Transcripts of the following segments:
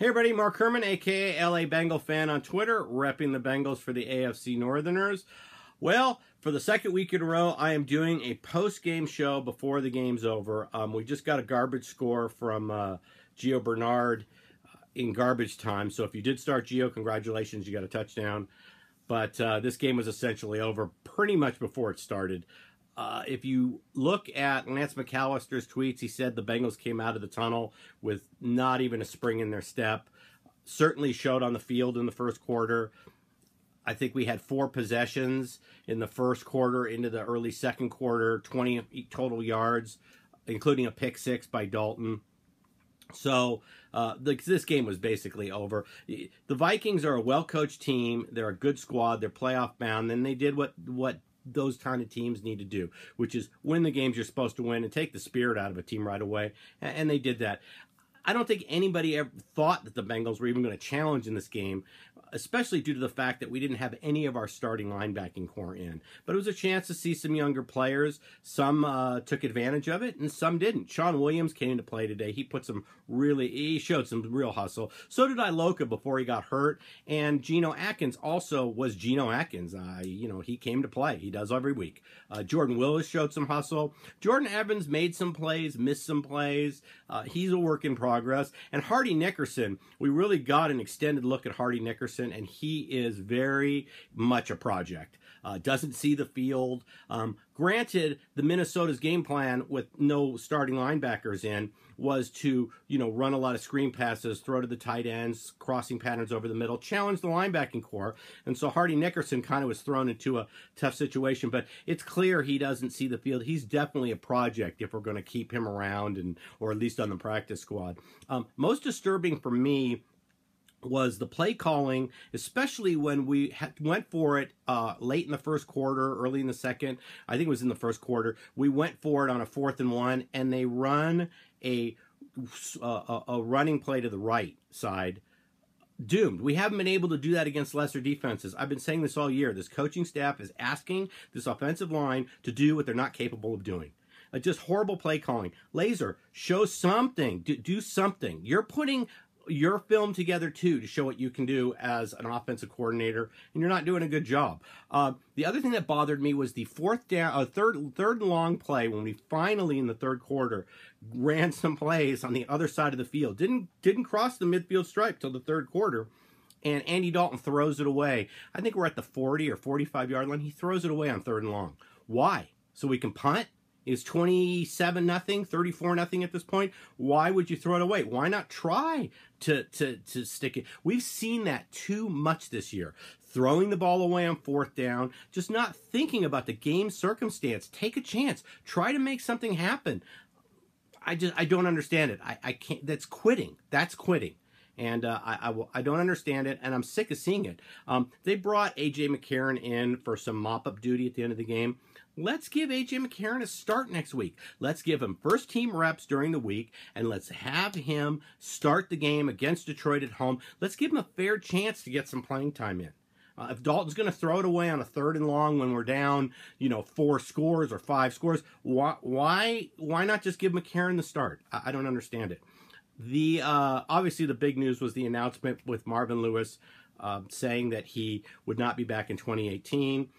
Hey everybody, Mark Herman, aka LA Bengal fan on Twitter, repping the Bengals for the AFC Northerners. Well, for the second week in a row, I am doing a post-game show before the game's over. We just got a garbage score from Gio Bernard in garbage time. So if you did start Gio, congratulations, you got a touchdown. But this game was essentially over pretty much before it started. If you look at Lance McAllister's tweets, he said the Bengals came out of the tunnel with not even a spring in their step. Certainly showed on the field in the first quarter. I think we had 4 possessions in the first quarter into the early second quarter, 20 total yards, including a pick 6 by Dalton. So this game was basically over. The Vikings are a well-coached team. They're a good squad. They're playoff bound. And they did what those kind of teams need to do, which is win the games you're supposed to win and take the spirit out of a team right away. And they did that. I don't think anybody ever thought that the Bengals were even going to challenge in this game, especially due to the fact that we didn't have any of our starting linebacking core in. But it was a chance to see some younger players. Some took advantage of it, and some didn't. Sean Williams came into play today. He showed some real hustle. So did Iloka before he got hurt. And Geno Atkins also was Geno Atkins. He came to play. He does every week. Jordan Willis showed some hustle. Jordan Evans made some plays, missed some plays. He's a work in progress. And Hardy Nickerson, we really got an extended look at Hardy Nickerson, and he is very much a project. Doesn't see the field. Granted, the Minnesota's game plan with no starting linebackers in was to, run a lot of screen passes, throw to the tight ends, crossing patterns over the middle, challenge the linebacking core. And so Hardy Nickerson kind of was thrown into a tough situation, but it's clear he doesn't see the field. He's definitely a project if we're going to keep him around or at least on the practice squad. Most disturbing for me was the play calling, especially when we went for it late in the first quarter, early in the second. I think it was in the first quarter. We went for it on a 4th and 1, and they run a running play to the right side. Doomed. We haven't been able to do that against lesser defenses. I've been saying this all year. This coaching staff is asking this offensive line to do what they're not capable of doing. Just horrible play calling. Laser, show something. Do something. You're putting your film together too to show what you can do as an offensive coordinator, and you're not doing a good job. The other thing that bothered me was the third and long play when we finally in the third quarter ran some plays on the other side of the field. Didn't cross the midfield stripe till the third quarter, and Andy Dalton throws it away. I think we're at the 40 or 45 yard line. He throws it away on 3rd and long. Why? So we can punt? It's 27-0, 34-0 at this point. Why would you throw it away? Why not try to stick it? We've seen that too much this year. Throwing the ball away on 4th down, just not thinking about the game circumstance. Take a chance. Try to make something happen. I don't understand it. I can't. That's quitting. That's quitting. And I don't understand it, and I'm sick of seeing it. They brought A.J. McCarron in for some mop-up duty at the end of the game. Let's give A.J. McCarron a start next week. Let's give him first-team reps during the week, and let's have him start the game against Detroit at home. Let's give him a fair chance to get some playing time in. If Dalton's going to throw it away on a 3rd and long when we're down, 4 scores or 5 scores, why not just give McCarron the start? I don't understand it. Obviously the big news was the announcement with Marvin Lewis saying that he would not be back in 2018.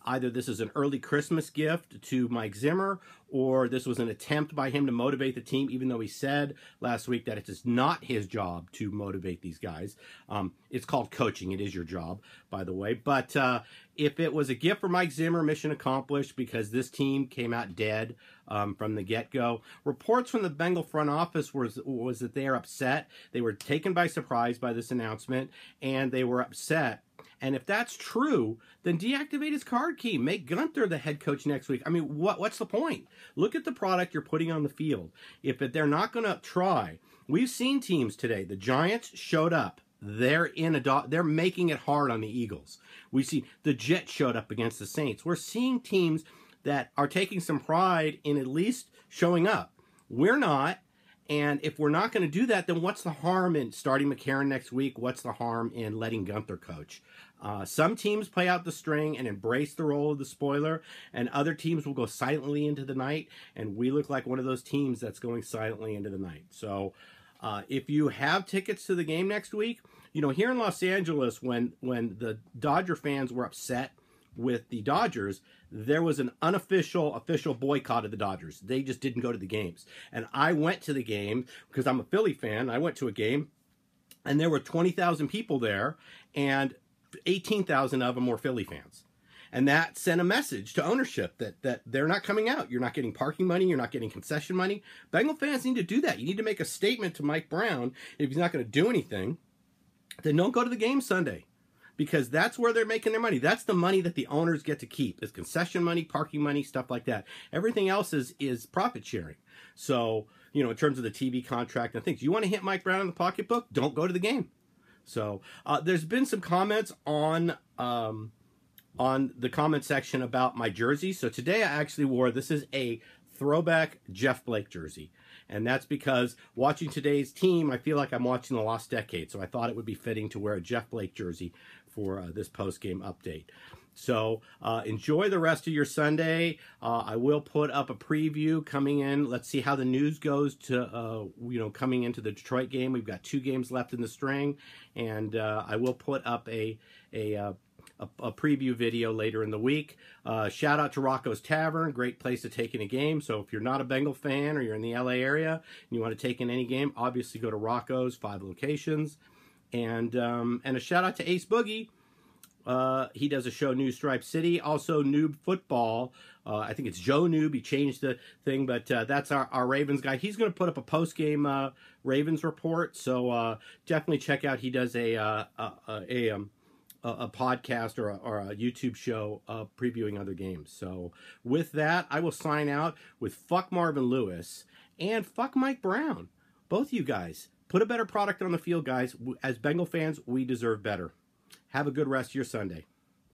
Either this is an early Christmas gift to Mike Zimmer, or this was an attempt by him to motivate the team, even though he said last week that it is not his job to motivate these guys. It's called coaching. It is your job, by the way. But if it was a gift for Mike Zimmer, mission accomplished, because this team came out dead from the get-go. Reports from the Bengal front office was that they are upset. They were taken by surprise by this announcement, and they were upset. And if that's true, then deactivate his card key. Make Gunther the head coach next week. I mean, what's the point? Look at the product you're putting on the field. If they're not going to try, we've seen teams today. The Giants showed up. They're making it hard on the Eagles. We see the Jets showed up against the Saints. We're seeing teams that are taking some pride in at least showing up. We're not. And if we're not going to do that, then what's the harm in starting McCarron next week? What's the harm in letting Gunther coach? Some teams play out the string and embrace the role of the spoiler, and other teams will go silently into the night, and we look like one of those teams that's going silently into the night. So If you have tickets to the game next week, you know, here in Los Angeles, when the Dodger fans were upset with the Dodgers, there was an official boycott of the Dodgers. They just didn't go to the games. And I went to the game because I'm a Philly fan. I went to a game, and there were 20,000 people there, and 18,000 of them were Philly fans. And that sent a message to ownership that they're not coming out. You're not getting parking money. You're not getting concession money. Bengal fans need to do that. You need to make a statement to Mike Brown. If he's not going to do anything, then don't go to the game Sunday, because that's where they're making their money. That's the money that the owners get to keep, is concession money, parking money, stuff like that. Everything else is profit sharing. So, you know, in terms of the TV contract and things, you want to hit Mike Brown in the pocketbook, don't go to the game. So there's been some comments on the comment section about my jersey. So today I actually wore, this is a throwback Jeff Blake jersey. And that's because watching today's team, I feel like I'm watching the lost decade. So I thought it would be fitting to wear a Jeff Blake jersey for this post-game update. So enjoy the rest of your Sunday. I will put up a preview coming in. Let's see how the news goes to, you know, coming into the Detroit game. We've got 2 games left in the string. And I will put up a preview video later in the week. Shout out to Rocco's Tavern, great place to take in a game. So if you're not a Bengal fan or you're in the LA area and you want to take in any game, obviously go to Rocco's, 5 locations. And a shout out to Ace Boogie. He does a show, New Stripe City, also Noob Football. I think it's Joe Noob. He changed the thing, but that's our Ravens guy. He's going to put up a post-game Ravens report, so definitely check out. He does a podcast or a YouTube show previewing other games. So with that, I will sign out with fuck Marvin Lewis and fuck Mike Brown. Both you guys, put a better product on the field, guys. As Bengal fans, we deserve better. Have a good rest of your Sunday.